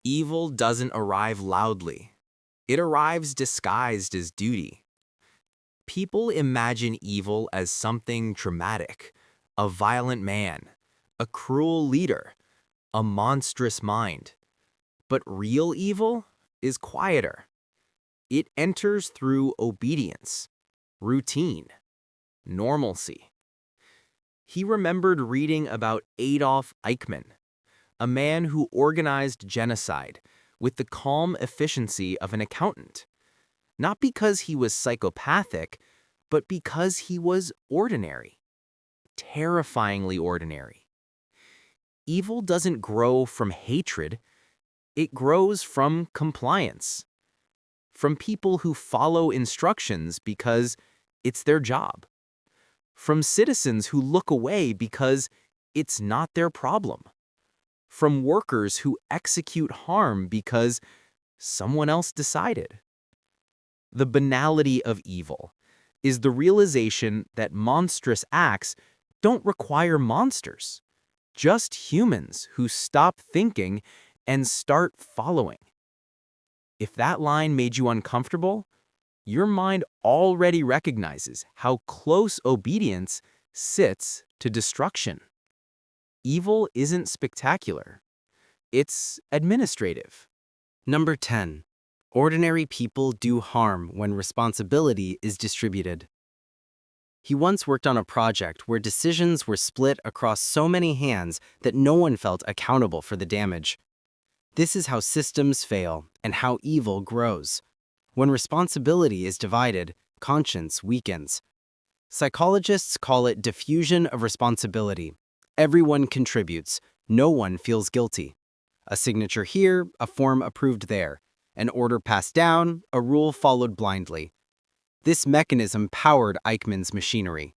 Evil doesn't arrive loudly. It arrives disguised as duty. People imagine evil as something dramatic, a violent man, a cruel leader, a monstrous mind. But real evil is quieter. It enters through obedience, routine, normalcy. He remembered reading about Adolf Eichmann, a man who organized genocide with the calm efficiency of an accountant, not because he was psychopathic, but because he was ordinary, terrifyingly ordinary. Evil doesn't grow from hatred, it grows from compliance, from people who follow instructions because it's their job, from citizens who look away because it's not their problem, from workers who execute harm because someone else decided. The banality of evil is the realization that monstrous acts don't require monsters, just humans who stop thinking and start following. If that line made you uncomfortable, your mind already recognizes how close obedience sits to destruction. Evil isn't spectacular. It's administrative. Number 10. Ordinary people do harm when responsibility is distributed. He once worked on a project where decisions were split across so many hands that no one felt accountable for the damage. This is how systems fail and how evil grows. When responsibility is divided, conscience weakens. Psychologists call it diffusion of responsibility. Everyone contributes. No one feels guilty. A signature here, a form approved there. An order passed down, a rule followed blindly. This mechanism powered Eichmann's machinery.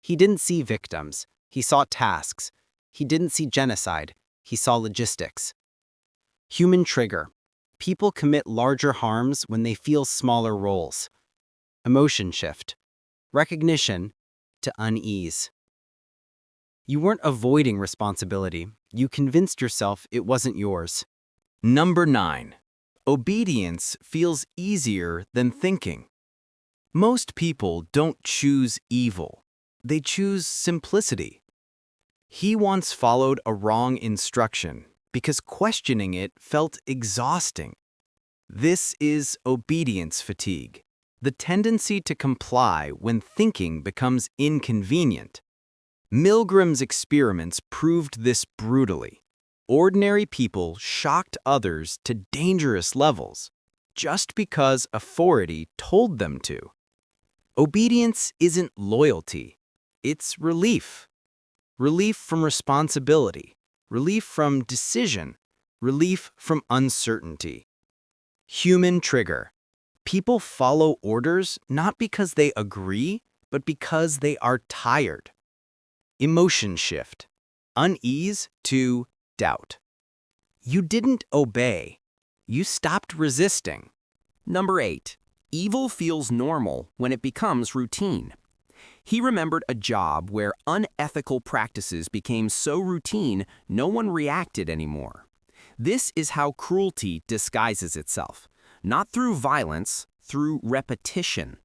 He didn't see victims. He saw tasks. He didn't see genocide. He saw logistics. Human trigger. People commit larger harms when they feel smaller roles. Emotion shift. Recognition to unease. You weren't avoiding responsibility. You convinced yourself it wasn't yours. Number 9. Obedience feels easier than thinking. Most people don't choose evil. They choose simplicity. He once followed a wrong instruction because questioning it felt exhausting. This is obedience fatigue, the tendency to comply when thinking becomes inconvenient. Milgram's experiments proved this brutally. Ordinary people shocked others to dangerous levels just because authority told them to. Obedience isn't loyalty, it's relief. Relief from responsibility, relief from decision, relief from uncertainty. Human trigger. People follow orders not because they agree, but because they are tired. Emotion shift. Unease to doubt. You didn't obey. You stopped resisting. Number 8. Evil feels normal when it becomes routine. He remembered a job where unethical practices became so routine no one reacted anymore. This is how cruelty disguises itself, not through violence, through repetition.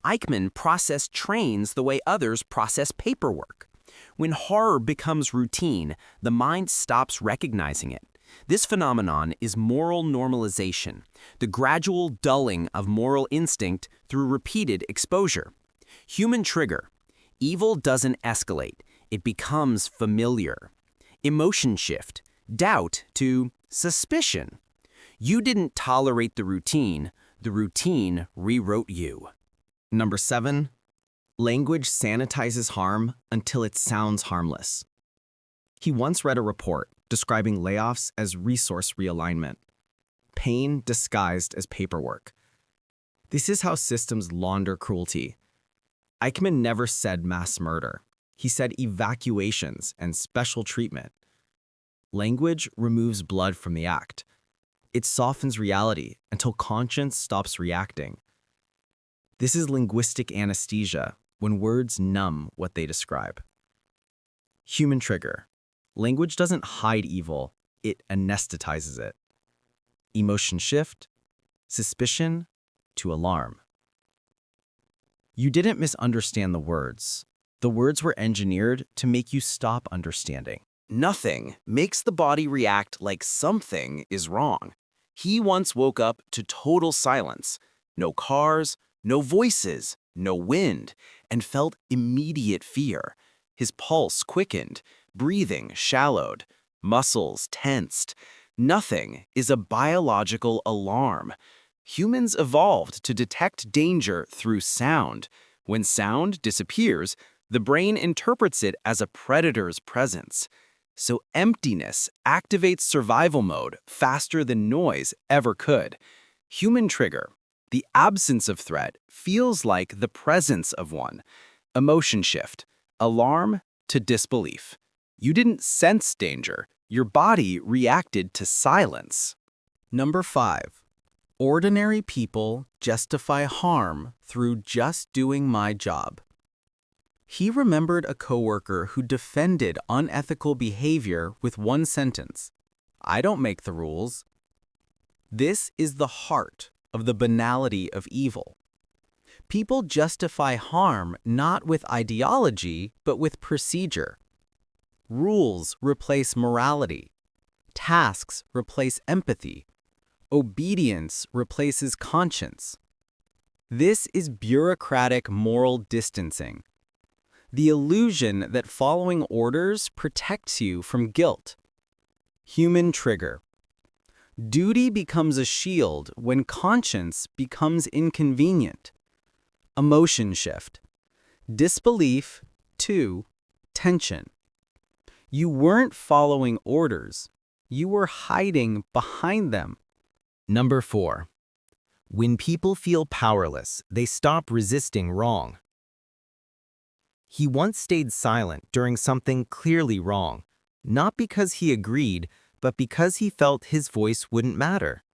Eichmann processed trains the way others process paperwork. When horror becomes routine, the mind stops recognizing it. This phenomenon is moral normalization, the gradual dulling of moral instinct through repeated exposure. Human trigger. Evil doesn't escalate, it becomes familiar. Emotion shift. Doubt to suspicion. You didn't tolerate the routine rewrote you. Number 7. Language sanitizes harm until it sounds harmless. He once read a report describing layoffs as resource realignment, pain disguised as paperwork. This is how systems launder cruelty. Eichmann never said mass murder. He said evacuations and special treatment. Language removes blood from the act. It softens reality until conscience stops reacting. This is linguistic anesthesia, when words numb what they describe. Human trigger. Language doesn't hide evil, it anesthetizes it. Emotion shift, suspicion to alarm. You didn't misunderstand the words. The words were engineered to make you stop understanding. Nothing makes the body react like something is wrong. He once woke up to total silence. No cars, no voices, no wind, and felt immediate fear. His pulse quickened, breathing shallowed, muscles tensed. Nothing is a biological alarm. Humans evolved to detect danger through sound. When sound disappears, the brain interprets it as a predator's presence. So emptiness activates survival mode faster than noise ever could. Human trigger. The absence of threat feels like the presence of one. Emotion shift. Alarm to disbelief. You didn't sense danger. Your body reacted to silence. Number 5. Ordinary people justify harm through just doing my job. He remembered a coworker who defended unethical behavior with one sentence: "I don't make the rules." This is the heart of the banality of evil. People justify harm not with ideology, but with procedure. Rules replace morality. Tasks replace empathy. Obedience replaces conscience. This is bureaucratic moral distancing. The illusion that following orders protects you from guilt. Human trigger. Duty becomes a shield when conscience becomes inconvenient. Emotion shift. Disbelief to tension. You weren't following orders. You were hiding behind them. Number 4. When people feel powerless, they stop resisting wrong. He once stayed silent during something clearly wrong, not because he agreed, but because he felt his voice wouldn't matter.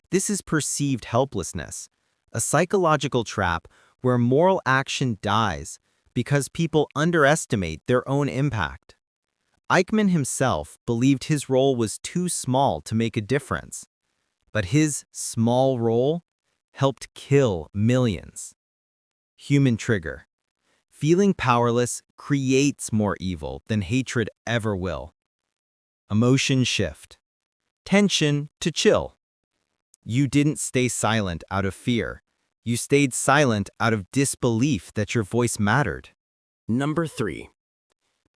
This is perceived helplessness, a psychological trap where moral action dies because people underestimate their own impact. Eichmann himself believed his role was too small to make a difference, but his small role helped kill millions. Human trigger. Feeling powerless creates more evil than hatred ever will. Emotion shift. Tension to chill. You didn't stay silent out of fear. You stayed silent out of disbelief that your voice mattered. Number 3.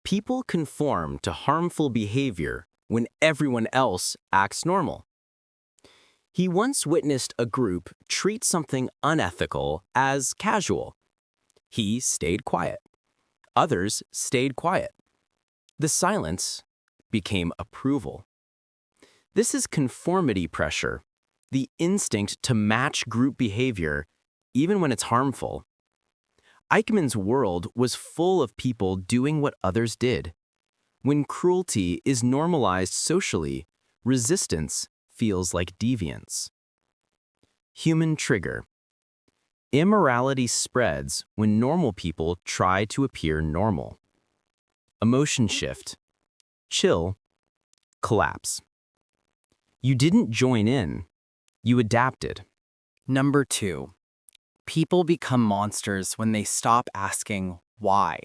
People conform to harmful behavior when everyone else acts normal. He once witnessed a group treat something unethical as casual. He stayed quiet. Others stayed quiet. The silence became approval. This is conformity pressure, the instinct to match group behavior, even when it's harmful. Eichmann's world was full of people doing what others did. When cruelty is normalized socially, resistance feels like deviance. Human trigger. Immorality spreads when normal people try to appear normal. Emotion shift. Chill. Collapse. You didn't join in. You adapted. Number 2. People become monsters when they stop asking why.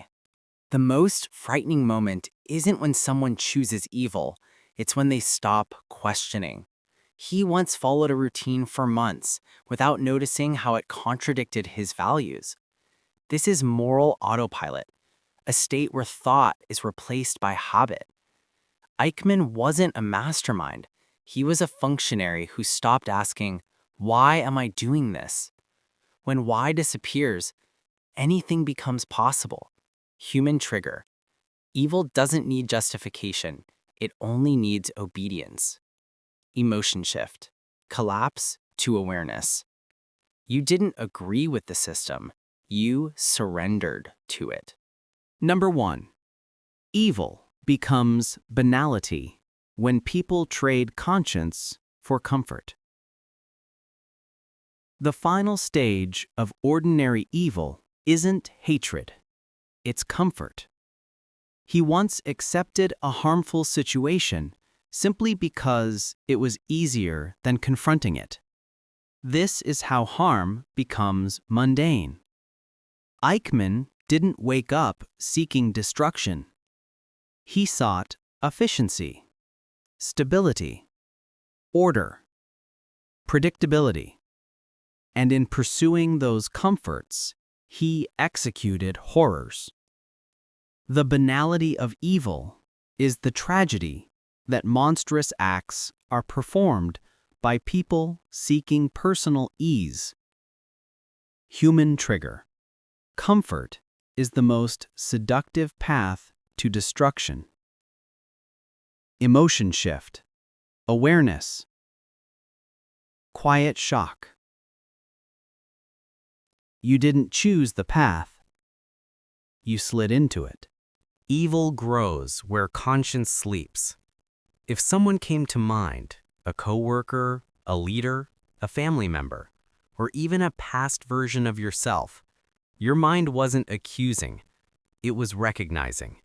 The most frightening moment isn't when someone chooses evil, it's when they stop questioning. He once followed a routine for months without noticing how it contradicted his values. This is moral autopilot, a state where thought is replaced by habit. Eichmann wasn't a mastermind. He was a functionary who stopped asking, "Why am I doing this?" When why disappears, anything becomes possible. Human trigger. Evil doesn't need justification. It only needs obedience. Emotion shift. Collapse to awareness. You didn't agree with the system. You surrendered to it. Number 1. Evil becomes banality when people trade conscience for comfort. The final stage of ordinary evil isn't hatred. It's comfort. He once accepted a harmful situation simply because it was easier than confronting it. This is how harm becomes mundane. Eichmann didn't wake up seeking destruction. He sought efficiency, stability, order, predictability. And in pursuing those comforts, he executed horrors. The banality of evil is the tragedy that monstrous acts are performed by people seeking personal ease. Human trigger. Comfort is the most seductive path to destruction. Emotion shift. Awareness. Quiet shock. You didn't choose the path. You slid into it. Evil grows where conscience sleeps. If someone came to mind, a coworker, a leader, a family member, or even a past version of yourself, your mind wasn't accusing, it was recognizing.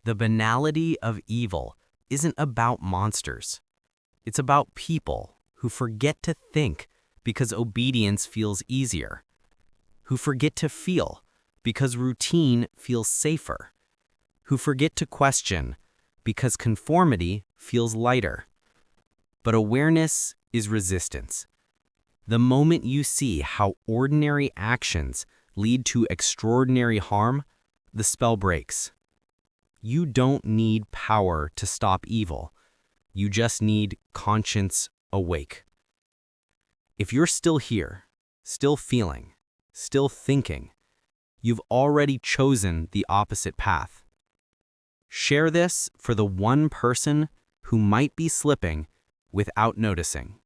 The banality of evil isn't about monsters. It's about people who forget to think because obedience feels easier, who forget to feel because routine feels safer, who forget to question because conformity feels lighter. But awareness is resistance. The moment you see how ordinary actions lead to extraordinary harm, the spell breaks. You don't need power to stop evil. You just need conscience awake. If you're still here, still feeling, still thinking, you've already chosen the opposite path. Share this for the one person who might be slipping without noticing.